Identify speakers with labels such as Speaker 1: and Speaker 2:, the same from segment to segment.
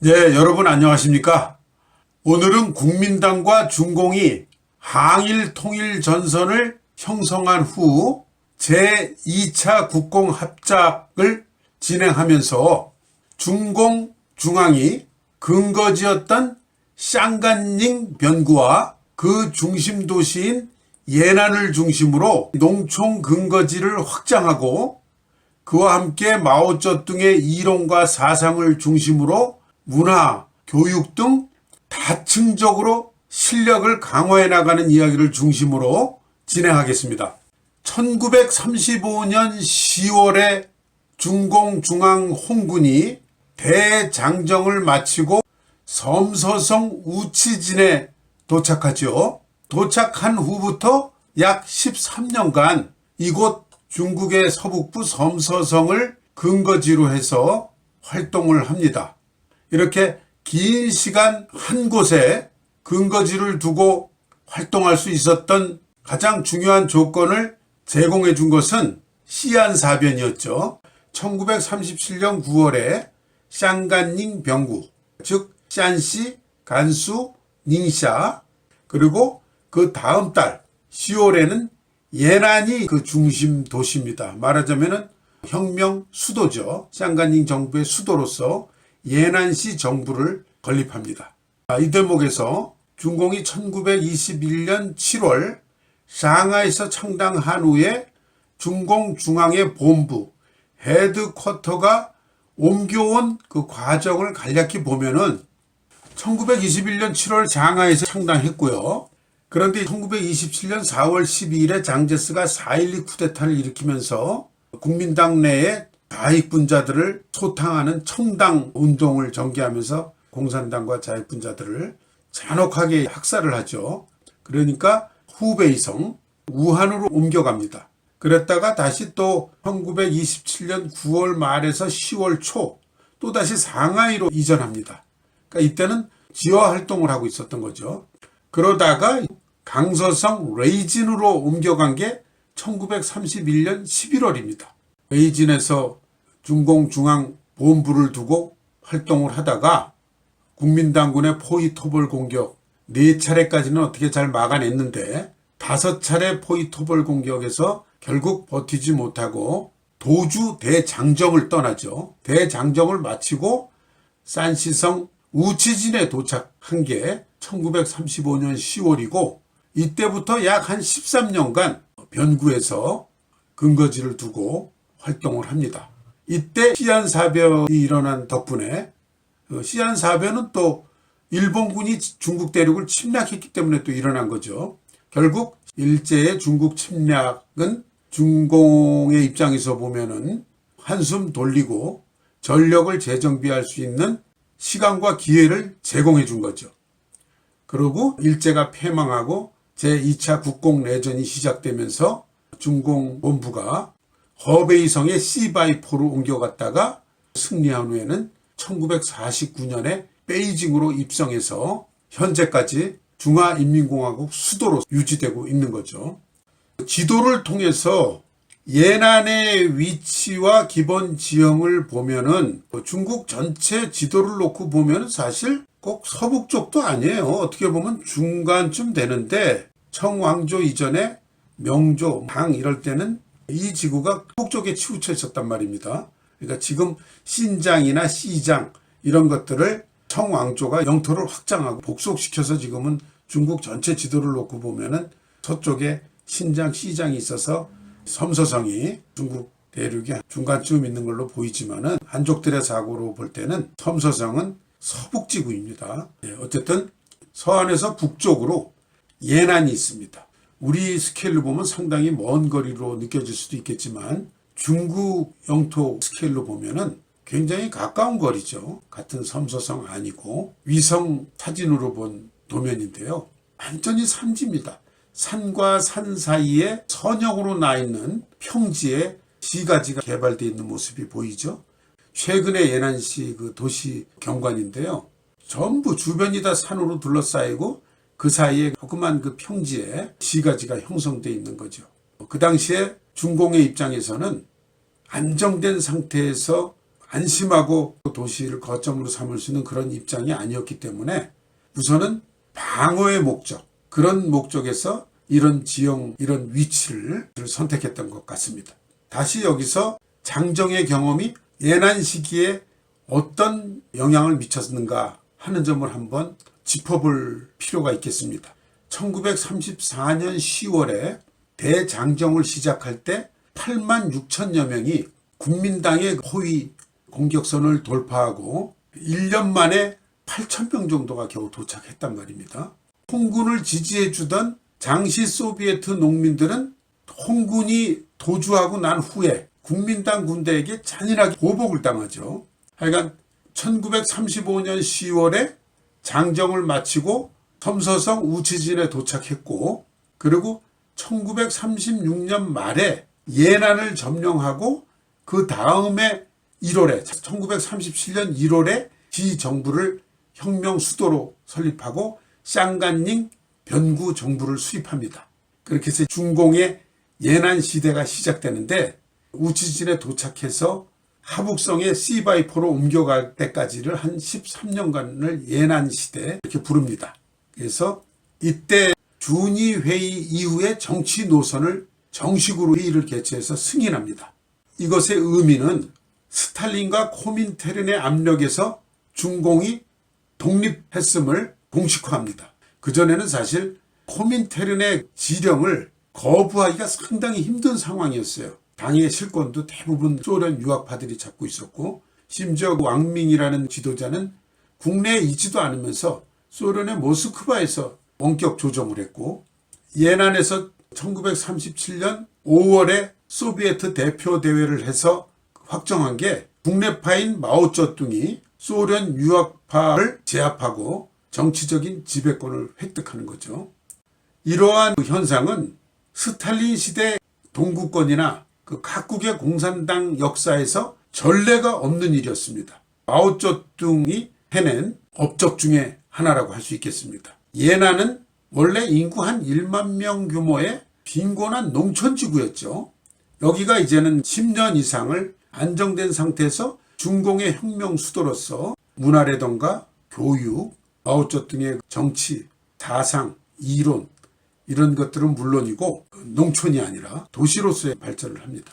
Speaker 1: 네, 여러분 안녕하십니까? 오늘은 국민당과 중공이 항일 통일 전선을 형성한 후 제2차 국공합작을 진행하면서 중공 중앙이 근거지였던 샹간닝 변구와 그 중심 도시인 예난을 중심으로 농촌 근거지를 확장하고 그와 함께 마오쩌둥의 이론과 사상을 중심으로 문화, 교육 등 다층적으로 실력을 강화해 나가는 이야기를 중심으로 진행하겠습니다. 1935년 10월에 중공 중앙 홍군이 대장정을 마치고 섬서성 우치진에 도착하죠. 도착한 후부터 약 13년간 이곳 중국의 서북부 섬서성을 근거지로 해서 활동을 합니다. 이렇게 긴 시간 한 곳에 근거지를 두고 활동할 수 있었던 가장 중요한 조건을 제공해 준 것은 시안사변이었죠. 1937년 9월에 샹간닝 병구, 즉 샨시, 간수, 닝샤, 그리고 그 다음 달 10월에는 예난이 그 중심 도시입니다. 말하자면 혁명 수도죠. 샹간닝 정부의 수도로서 예난시 정부를 건립합니다. 이 대목에서 중공이 1921년 7월 상하이에서 창당한 후에 중공 중앙의 본부, 헤드쿼터가 옮겨온 그 과정을 간략히 보면은 1921년 7월 상하이에서 창당했고요. 그런데 1927년 4월 12일에 장제스가 4.12 쿠데타를 일으키면서 국민당 내에 자익분자들을 소탕하는 청당 운동을 전개하면서 공산당과 자익분자들을 잔혹하게 학살을 하죠. 그러니까 후베이성, 우한으로 옮겨갑니다. 그랬다가 다시 또 1927년 9월 말에서 10월 초 또다시 상하이로 이전합니다. 그러니까 이때는 지화 활동을 하고 있었던 거죠. 그러다가 강서성 레이진으로 옮겨간 게 1931년 11월입니다. 레이진에서 중공 중앙 본부를 두고 활동을 하다가 국민당군의 포위토벌 공격 4차례까지는 어떻게 잘 막아냈는데 5차례 포위토벌 공격에서 결국 버티지 못하고 도주 대장정을 떠나죠. 대장정을 마치고 산시성 우치진에 도착한 게 1935년 10월이고 이때부터 약 한 13년간 변구에서 근거지를 두고 활동을 합니다. 이때 시안사변이 일어난 덕분에 시안사변은 또 일본군이 중국 대륙을 침략했기 때문에 또 일어난 거죠. 결국 일제의 중국 침략은 중공의 입장에서 보면은 한숨 돌리고 전력을 재정비할 수 있는 시간과 기회를 제공해 준 거죠. 그리고 일제가 패망하고 제2차 국공내전이 시작되면서 중공 본부가 허베이성의 C-4로 옮겨갔다가 승리한 후에는 1949년에 베이징으로 입성해서 현재까지 중화인민공화국 수도로 유지되고 있는 거죠. 지도를 통해서 예난의 위치와 기본 지형을 보면은 중국 전체 지도를 놓고 보면 사실 꼭 서북 쪽도 아니에요. 어떻게 보면 중간쯤 되는데 청왕조 이전에 명조, 당 이럴 때는 이 지구가 북쪽에 치우쳐 있었단 말입니다. 그러니까 지금 신장이나 시장 이런 것들을 청왕조가 영토를 확장하고 복속시켜서 지금은 중국 전체 지도를 놓고 보면은 서쪽에 신장, 시장이 있어서 섬서성이 중국 대륙의 중간쯤 있는 걸로 보이지만은 한족들의 사고로 볼 때는 섬서성은 서북지구입니다. 어쨌든 서안에서 북쪽으로 예난이 있습니다. 우리 스케일로 보면 상당히 먼 거리로 느껴질 수도 있겠지만 중국 영토 스케일로 보면은 굉장히 가까운 거리죠. 같은 섬서성 아니고 위성 사진으로 본 도면인데요. 완전히 산지입니다. 산과 산 사이에 선형으로 나 있는 평지에 시가지가 개발되어 있는 모습이 보이죠. 최근에 예난시 그 도시 경관인데요. 전부 주변이 다 산으로 둘러싸이고 그 사이에 조그만 그 평지에 시가지가 형성되어 있는 거죠. 그 당시에 중공의 입장에서는 안정된 상태에서 안심하고 도시를 거점으로 삼을 수 있는 그런 입장이 아니었기 때문에 우선은 방어의 목적, 그런 목적에서 이런 지형, 이런 위치를 선택했던 것 같습니다. 다시 여기서 장정의 경험이 예난 시기에 어떤 영향을 미쳤는가 하는 점을 한번 짚어볼 필요가 있겠습니다. 1934년 10월에 대장정을 시작할 때 8만 6천여 명이 국민당의 호위 공격선을 돌파하고 1년 만에 8천 명 정도가 겨우 도착했단 말입니다. 홍군을 지지해주던 당시 소비에트 농민들은 홍군이 도주하고 난 후에 국민당 군대에게 잔인하게 보복을 당하죠. 하여간 1935년 10월에 장정을 마치고 섬서성 우치진에 도착했고, 그리고 1936년 말에 예난을 점령하고 그 다음에 1월에 1937년 1월에 지정부를 혁명 수도로 설립하고 샹간닝 변구 정부를 수립합니다. 그렇게 해서 중공의 예난 시대가 시작되는데, 우치진에 도착해서 하북성의 C-4로 옮겨갈 때까지를 한 13년간을 예난 시대 이렇게 부릅니다. 그래서 이때 준위 회의 이후에 정치 노선을 정식으로 회의를 개최해서 승인합니다. 이것의 의미는 스탈린과 코민테른의 압력에서 중공이 독립했음을 공식화합니다. 그전에는 사실 코민테른의 지령을 거부하기가 상당히 힘든 상황이었어요. 당의 실권도 대부분 소련 유학파들이 잡고 있었고, 심지어 왕밍이라는 지도자는 국내에 있지도 않으면서 소련의 모스크바에서 원격 조정을 했고, 예난에서 1937년 5월에 소비에트 대표 대회를 해서 확정한 게 국내파인 마오쩌둥이 소련 유학파를 제압하고 정치적인 지배권을 획득하는 거죠. 이러한 현상은 스탈린 시대 동구권이나 그 각국의 공산당 역사에서 전례가 없는 일이었습니다. 마오쩌둥이 해낸 업적 중에 하나라고 할 수 있겠습니다. 예난은 원래 인구 한 1만 명 규모의 빈곤한 농촌지구였죠. 여기가 이제는 10년 이상을 안정된 상태에서 중공의 혁명 수도로서 문화라던가 교육, 마오쩌둥의 정치, 사상, 이론 이런 것들은 물론이고 농촌이 아니라 도시로서의 발전을 합니다.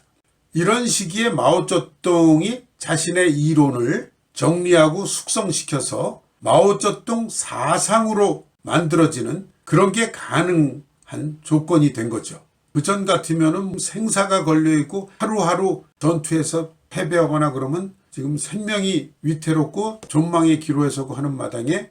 Speaker 1: 이런 시기에 마오쩌둥이 자신의 이론을 정리하고 숙성시켜서 마오쩌둥 사상으로 만들어지는 그런 게 가능한 조건이 된 거죠. 그전 같으면은 생사가 걸려있고 하루하루 전투에서 패배하거나 그러면 지금 생명이 위태롭고 존망의 기로에 서고 하는 마당에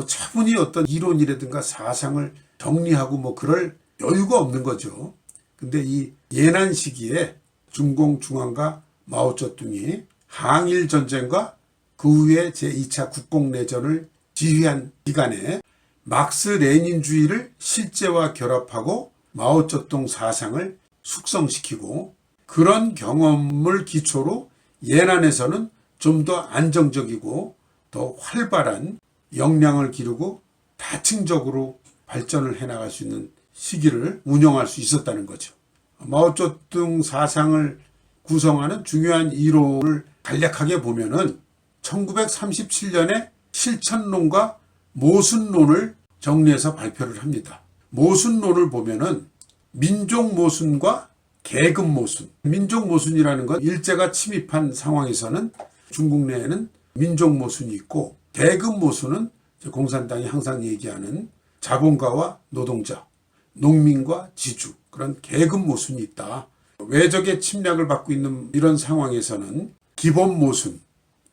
Speaker 1: 차분히 어떤 이론이라든가 사상을 정리하고 그럴 여유가 없는 거죠. 근데 이 예난 시기에 중공 중앙과 마오쩌둥이 항일 전쟁과 그 후에 제2차 국공내전을 지휘한 기간에 막스 레닌주의를 실제와 결합하고 마오쩌둥 사상을 숙성시키고, 그런 경험을 기초로 예난에서는 좀 더 안정적이고 더 활발한 역량을 기르고 다층적으로 발전을 해나갈 수 있는 시기를 운영할 수 있었다는 거죠. 마오쩌둥 사상을 구성하는 중요한 이론을 간략하게 보면은 1937년에 실천론과 모순론을 정리해서 발표를 합니다. 모순론을 보면은 민족 모순과 계급 모순. 민족 모순이라는 건 일제가 침입한 상황에서는 중국 내에는 민족 모순이 있고, 계급 모순은 공산당이 항상 얘기하는 자본가와 노동자, 농민과 지주, 그런 계급 모순이 있다. 외적의 침략을 받고 있는 이런 상황에서는 기본 모순,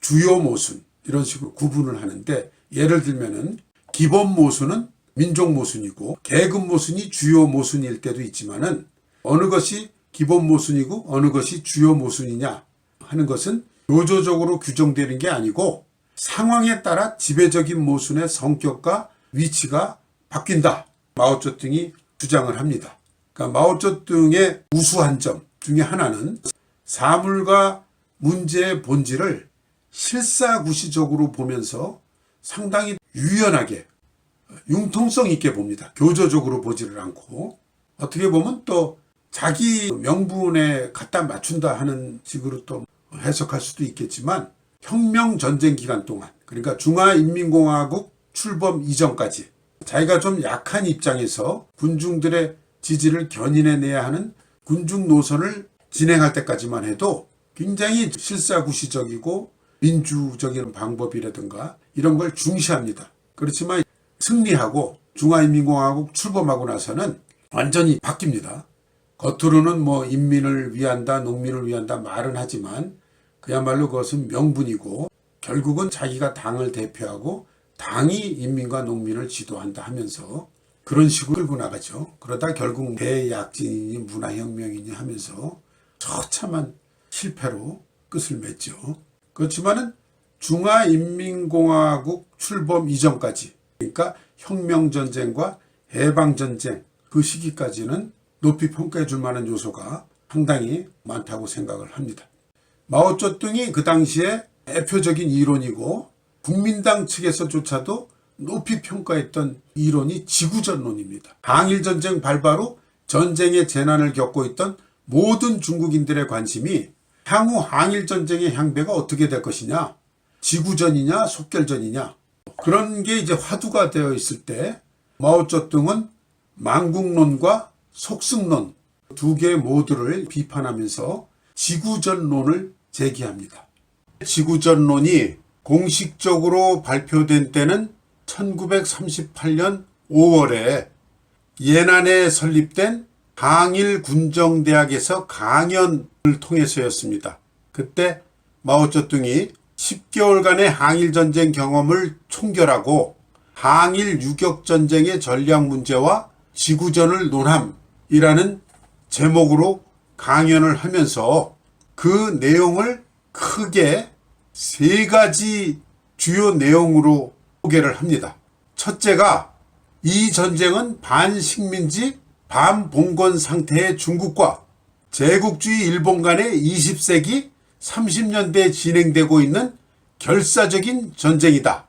Speaker 1: 주요 모순 이런 식으로 구분을 하는데, 예를 들면은 기본 모순은 민족 모순이고 계급 모순이 주요 모순일 때도 있지만은, 어느 것이 기본 모순이고 어느 것이 주요 모순이냐 하는 것은 요조적으로 규정되는 게 아니고 상황에 따라 지배적인 모순의 성격과 위치가 바뀐다. 마오쩌둥이 주장을 합니다. 그러니까 마오쩌둥의 우수한 점 중에 하나는 사물과 문제의 본질을 실사구시적으로 보면서 상당히 유연하게 융통성 있게 봅니다. 교조적으로 보지를 않고, 어떻게 보면 또 자기 명분에 갖다 맞춘다 하는 식으로 또 해석할 수도 있겠지만, 혁명전쟁 기간 동안, 그러니까 중화인민공화국 출범 이전까지 자기가 좀 약한 입장에서 군중들의 지지를 견인해내야 하는 군중 노선을 진행할 때까지만 해도 굉장히 실사구시적이고 민주적인 방법이라든가 이런 걸 중시합니다. 그렇지만 승리하고 중화인민공화국 출범하고 나서는 완전히 바뀝니다. 겉으로는 뭐 인민을 위한다, 농민을 위한다 말은 하지만 그야말로 그것은 명분이고 결국은 자기가 당을 대표하고 당이 인민과 농민을 지도한다 하면서 그런 식으로 끌고 나가죠. 그러다 결국 대약진이니 문화혁명이니 하면서 처참한 실패로 끝을 맺죠. 그렇지만은 중화인민공화국 출범 이전까지, 그러니까 혁명전쟁과 해방전쟁 그 시기까지는 높이 평가해 줄 만한 요소가 상당히 많다고 생각을 합니다. 마오쩌둥이 그 당시에 대표적인 이론이고 국민당 측에서조차도 높이 평가했던 이론이 지구전론입니다. 항일전쟁 발발 후 전쟁의 재난을 겪고 있던 모든 중국인들의 관심이 향후 항일전쟁의 향배가 어떻게 될 것이냐, 지구전이냐 속결전이냐, 그런 게 이제 화두가 되어 있을 때 마오쩌둥은 망국론과 속승론 두 개 모두를 비판하면서 지구전론을 제기합니다. 지구전론이 공식적으로 발표된 때는 1938년 5월에 예난에 설립된 항일군정대학에서 강연을 통해서였습니다. 그때 마오쩌둥이 10개월간의 항일전쟁 경험을 총결하고 항일 유격전쟁의 전략 문제와 지구전을 논함이라는 제목으로 강연을 하면서 그 내용을 크게 세 가지 주요 내용으로 소개를 합니다. 첫째가 이 전쟁은 반식민지 반봉건 상태의 중국과 제국주의 일본 간의 20세기 30년대에 진행되고 있는 결사적인 전쟁이다.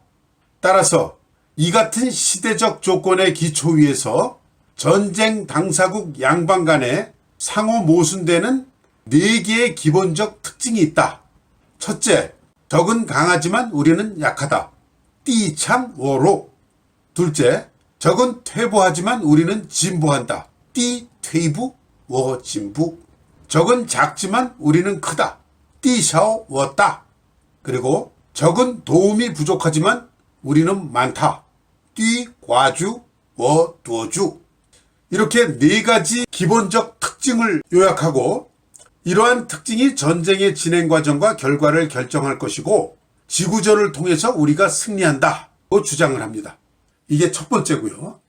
Speaker 1: 따라서 이 같은 시대적 조건의 기초 위에서 전쟁 당사국 양방 간에 상호 모순되는 4개의 기본적 특징이 있다. 첫째, 적은 강하지만 우리는 약하다. 띠창워로. 둘째, 적은 퇴보하지만 우리는 진보한다. 띠퇴부 워진부. 적은 작지만 우리는 크다. 띠샤오워따. 그리고 적은 도움이 부족하지만 우리는 많다. 띠과주 워두어주. 이렇게 4가지 기본적 특징을 요약하고 이러한 특징이 전쟁의 진행 과정과 결과를 결정할 것이고 지구전을 통해서 우리가 승리한다고 주장을 합니다. 이게 첫 번째고요.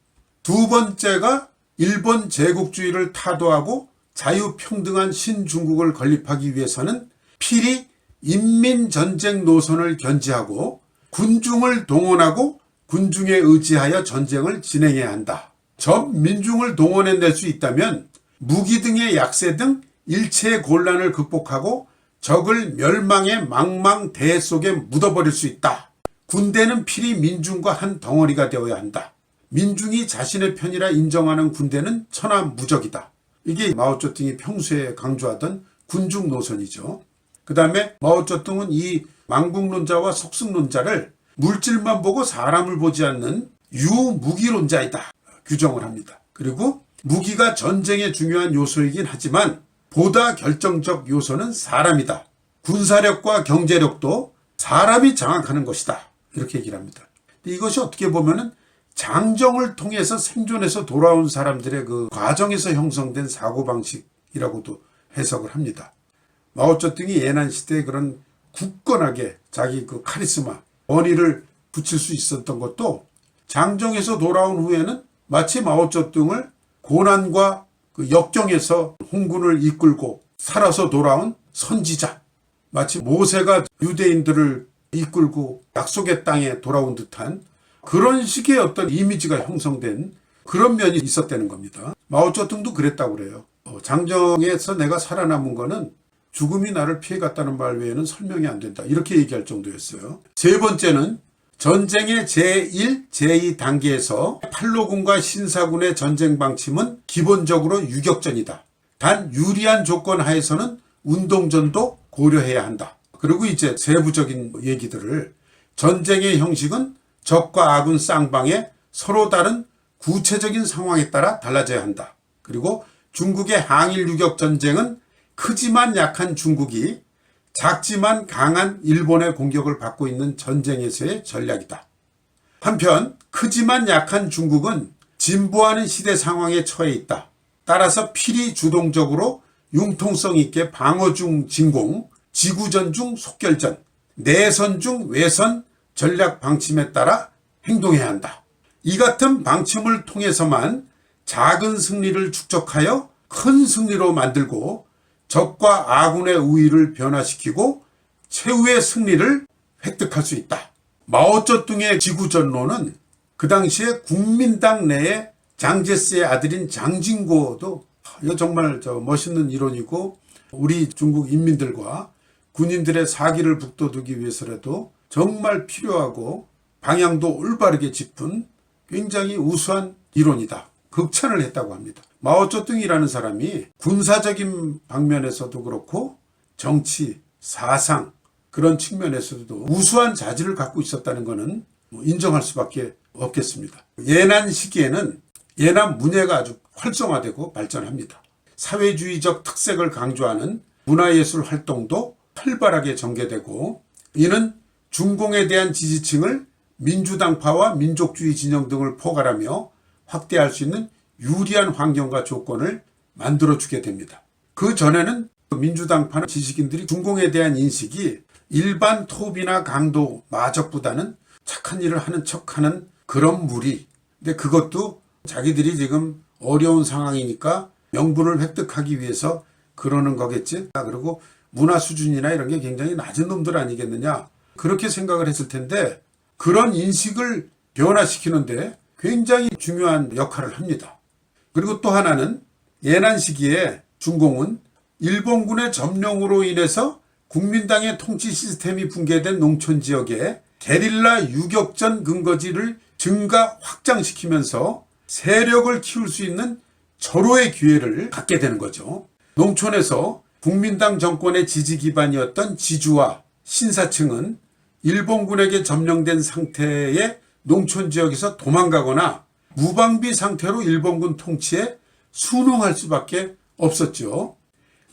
Speaker 1: 두 번째가 일본 제국주의를 타도하고 자유평등한 신중국을 건립하기 위해서는 필히 인민전쟁 노선을 견지하고 군중을 동원하고 군중에 의지하여 전쟁을 진행해야 한다. 전 민중을 동원해낼 수 있다면 무기 등의 약세 등 일체의 곤란을 극복하고 적을 멸망의 망망대해 속에 묻어버릴 수 있다. 군대는 필히 민중과 한 덩어리가 되어야 한다. 민중이 자신의 편이라 인정하는 군대는 천하무적이다. 이게 마오쩌둥이 평소에 강조하던 군중 노선이죠. 그 다음에 마오쩌둥은 이 망국론자와 속승론자를 물질만 보고 사람을 보지 않는 유무기론자이다 규정을 합니다. 그리고 무기가 전쟁의 중요한 요소이긴 하지만 보다 결정적 요소는 사람이다. 군사력과 경제력도 사람이 장악하는 것이다. 이렇게 얘기를 합니다. 이것이 어떻게 보면은 장정을 통해서 생존해서 돌아온 사람들의 그 과정에서 형성된 사고방식이라고도 해석을 합니다. 마오쩌둥이 예난 시대에 그런 굳건하게 자기 그 카리스마, 권위를 붙일 수 있었던 것도 장정에서 돌아온 후에는 마치 마오쩌둥을 고난과 그 역경에서 홍군을 이끌고 살아서 돌아온 선지자, 마치 모세가 유대인들을 이끌고 약속의 땅에 돌아온 듯한 그런 식의 어떤 이미지가 형성된 그런 면이 있었다는 겁니다. 마오쩌둥도 그랬다고 그래요. 장정에서 내가 살아남은 거는 죽음이 나를 피해갔다는 말 외에는 설명이 안 된다. 이렇게 얘기할 정도였어요. 세 번째는 전쟁의 제1, 제2 단계에서 팔로군과 신사군의 전쟁 방침은 기본적으로 유격전이다. 단 유리한 조건 하에서는 운동전도 고려해야 한다. 그리고 이제 세부적인 얘기들을 전쟁의 형식은 적과 아군 쌍방의 서로 다른 구체적인 상황에 따라 달라져야 한다. 그리고 중국의 항일 유격 전쟁은 크지만 약한 중국이 작지만 강한 일본의 공격을 받고 있는 전쟁에서의 전략이다. 한편 크지만 약한 중국은 진보하는 시대 상황에 처해 있다. 따라서 필히 주동적으로 융통성 있게 방어 중 진공, 지구전 중 속결전, 내선 중 외선 전략 방침에 따라 행동해야 한다. 이 같은 방침을 통해서만 작은 승리를 축적하여 큰 승리로 만들고 적과 아군의 우위를 변화시키고 최후의 승리를 획득할 수 있다. 마오쩌둥의 지구전론은 그 당시에 국민당 내에 장제스의 아들인 장진고도 이거 정말 멋있는 이론이고 우리 중국 인민들과 군인들의 사기를 북돋우기 위해서라도 정말 필요하고 방향도 올바르게 짚은 굉장히 우수한 이론이다. 극찬을 했다고 합니다. 마오쩌둥이라는 사람이 군사적인 방면에서도 그렇고 정치, 사상 그런 측면에서도 우수한 자질을 갖고 있었다는 것은 인정할 수밖에 없겠습니다. 예난 시기에는 예난 문예가 아주 활성화되고 발전합니다. 사회주의적 특색을 강조하는 문화예술 활동도 활발하게 전개되고 이는 중공에 대한 지지층을 민주당파와 민족주의 진영 등을 포괄하며 확대할 수 있는 유리한 환경과 조건을 만들어주게 됩니다. 그 전에는 민주당파나 지식인들이 중공에 대한 인식이 일반 토비나 강도 마적보다는 착한 일을 하는 척하는 그런 무리. 근데 그것도 자기들이 지금 어려운 상황이니까 명분을 획득하기 위해서 그러는 거겠지. 그리고 문화 수준이나 이런 게 굉장히 낮은 놈들 아니겠느냐. 그렇게 생각을 했을 텐데 그런 인식을 변화시키는데 굉장히 중요한 역할을 합니다. 그리고 또 하나는 예난 시기에 중공은 일본군의 점령으로 인해서 국민당의 통치 시스템이 붕괴된 농촌 지역에 게릴라 유격전 근거지를 증가 확장시키면서 세력을 키울 수 있는 절호의 기회를 갖게 되는 거죠. 농촌에서 국민당 정권의 지지 기반이었던 지주와 신사층은 일본군에게 점령된 상태의 농촌 지역에서 도망가거나 무방비 상태로 일본군 통치에 순응할 수밖에 없었죠.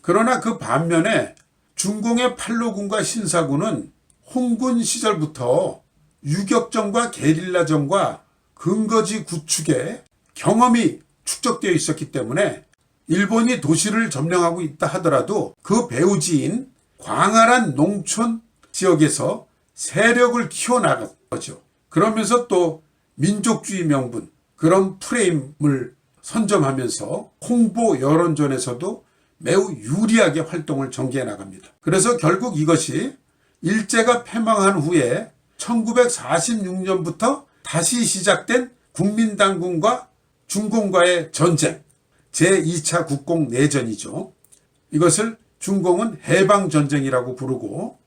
Speaker 1: 그러나 그 반면에 중공의 팔로군과 신사군은 홍군 시절부터 유격전과 게릴라전과 근거지 구축에 경험이 축적되어 있었기 때문에 일본이 도시를 점령하고 있다 하더라도 그 배후지인 광활한 농촌 지역에서 세력을 키워나간 거죠. 그러면서 또 민족주의 명분, 그런 프레임을 선점하면서 홍보 여론전에서도 매우 유리하게 활동을 전개해 나갑니다. 그래서 결국 이것이 일제가 패망한 후에 1946년부터 다시 시작된 국민당군과 중공과의 전쟁, 제2차 국공내전이죠. 이것을 중공은 해방전쟁이라고 부르고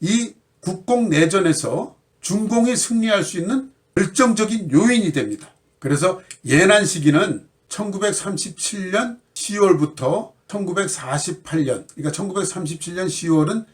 Speaker 1: 이 국공내전에서 중공이 승리할 수 있는 결정적인 요인이 됩니다. 그래서 예난 시기는 1937년 10월부터 1948년, 그러니까 1937년 10월은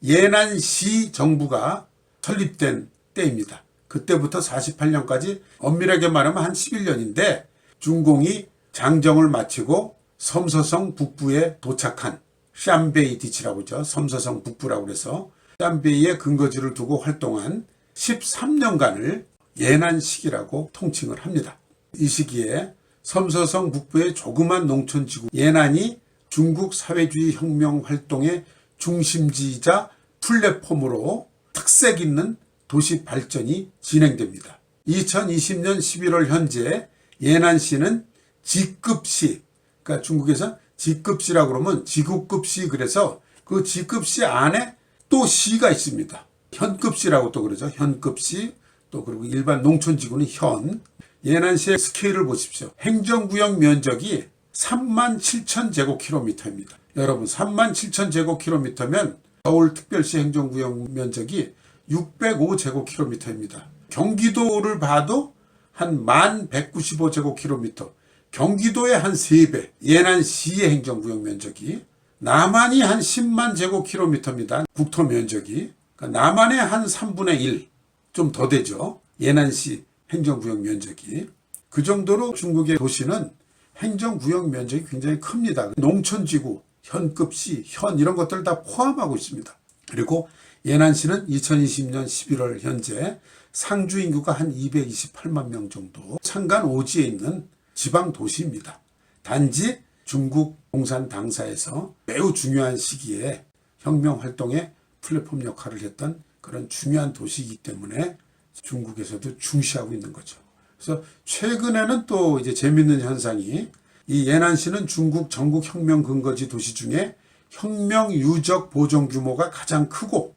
Speaker 1: 예난시 정부가 설립된 때입니다. 그때부터 48년까지 엄밀하게 말하면 한 11년인데 중공이 장정을 마치고 섬서성 북부에 도착한 샴베이 디치라고 하죠. 섬서성 북부라고 해서 샴베이에 근거지를 두고 활동한 13년간을 예난 시기라고 통칭을 합니다. 이 시기에 섬서성 북부의 조그만 농촌지구 예난이 중국 사회주의 혁명 활동의 중심지이자 플랫폼으로 특색 있는 도시 발전이 진행됩니다. 2020년 11월 현재 예난시는 지급시, 그러니까 중국에서 지급시라고 그러면 지구급시, 그래서 그 지급시 안에 또 시가 있습니다. 현급시라고 또 그러죠. 현급시, 또 그리고 일반 농촌지구는 현. 예난시의 스케일을 보십시오. 행정구역 면적이 37,000제곱킬로미터입니다. 여러분 37,000제곱킬로미터면 서울특별시 행정구역 면적이 605제곱킬로미터입니다. 경기도를 봐도 한 1195제곱킬로미터, 경기도의 한 3배, 예난시의 행정구역 면적이 남한이 한 10만 제곱킬로미터입니다. 국토 면적이. 그러니까 남한의 한 3분의 1, 좀 더 되죠. 예난시 행정구역 면적이. 그 정도로 중국의 도시는 행정구역 면적이 굉장히 큽니다. 농촌지구, 현급시, 현 이런 것들 다 포함하고 있습니다. 그리고 예난시는 2020년 11월 현재 상주 인구가 한 228만 명 정도, 창간 오지에 있는 지방 도시입니다. 단지 중국 공산 당사에서 매우 중요한 시기에 혁명 활동에 플랫폼 역할을 했던 그런 중요한 도시이기 때문에 중국에서도 중시하고 있는 거죠. 그래서 최근에는 또 이제 재밌는 현상이, 이 예난시는 중국 전국 혁명 근거지 도시 중에 혁명 유적 보존 규모가 가장 크고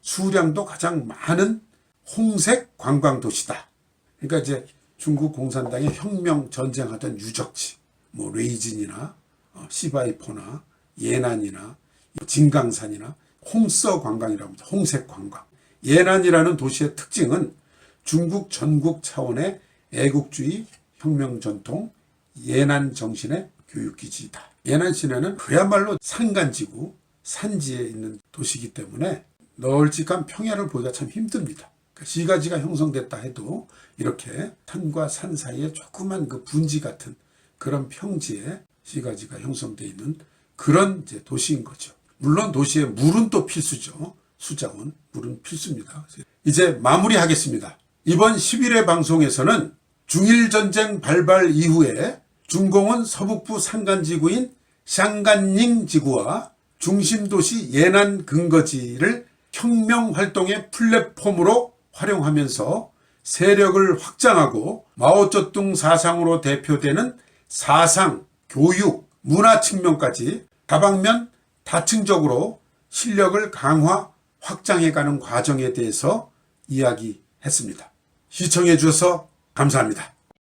Speaker 1: 수량도 가장 많은 홍색 관광 도시다. 그러니까 이제 중국 공산당의 혁명 전쟁하던 유적지, 뭐 레이진이나 시바이포나 예난이나 진강산이나 홍서 관광이라고 합니다. 홍색 관광. 예난이라는 도시의 특징은 중국 전국 차원의 애국주의 혁명 전통 예난 정신의 교육기지이다. 예난 시내는 그야말로 산간지구, 산지에 있는 도시이기 때문에 널찍한 평야를 보기가 참 힘듭니다. 시가지가 형성됐다 해도 이렇게 산과 산 사이에 조그만 그 분지 같은 그런 평지에 시가지가 형성되어 있는 그런 이제 도시인 거죠. 물론 도시에 물은 또 필수죠. 수자원, 물은 필수입니다. 이제 마무리하겠습니다. 이번 11회 방송에서는 중일전쟁 발발 이후에 중공은 서북부 산간지구인 샹간닝 지구와 중심도시 예난 근거지를 혁명활동의 플랫폼으로 활용하면서 세력을 확장하고 마오쩌둥 사상으로 대표되는 사상, 교육, 문화 측면까지 다방면 다층적으로 실력을 강화, 확장해가는 과정에 대해서 이야기했습니다. 시청해 주셔서 감사합니다.